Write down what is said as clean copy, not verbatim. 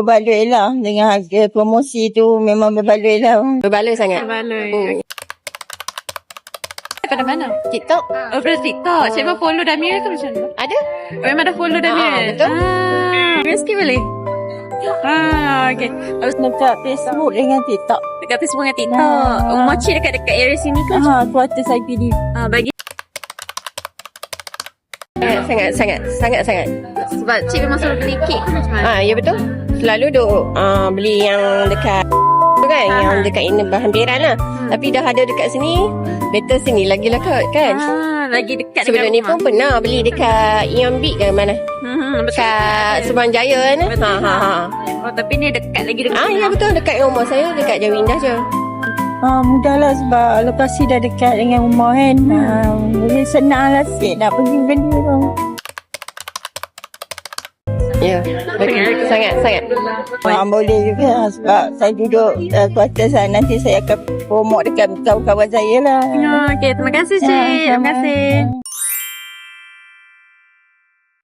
berbaloi lah. Dengan harga promosi tu memang berbaloi lah. Berbaloi sangat. Baloi. Pada mana? TikTok Oh, pada TikTok. Cik memang follow Damir ke macam mana? ada? Oh, memang dah follow Damir? Betul. Meski boleh? Okay. Dekat Facebook dengan TikTok. Dekat Facebook dengan TikTok. Mochi dekat-dekat area sini ke? Kuartus IPD. Bagi Sangat. sebab cik memang selalu beli kek ke macam mana? Ya betul. Selalu duk beli yang dekat tu kan, yang dekat ini hampiran lah. Tapi dah ada dekat sini, better sini lagi lah kot kan. Lagi dekat Sebelum dengan ni rumah. pun pernah beli dekat Ion Beat ke mana? Dekat Subang Jaya kan. Oh, tapi ni dekat lagi dengan Ya betul, dekat rumah saya, dekat Jawa Indah je. Mudah lah sebab lokasi dah dekat dengan rumah kan. Boleh senang lah sikit nak pergi beli tu. Ya, betul. Sangat. Boleh juga lah, sebab saya duduk kuartus lah. Nanti saya akan promote dekat kawan-kawan saya lah. Okay, terima kasih cik. Terima kasih.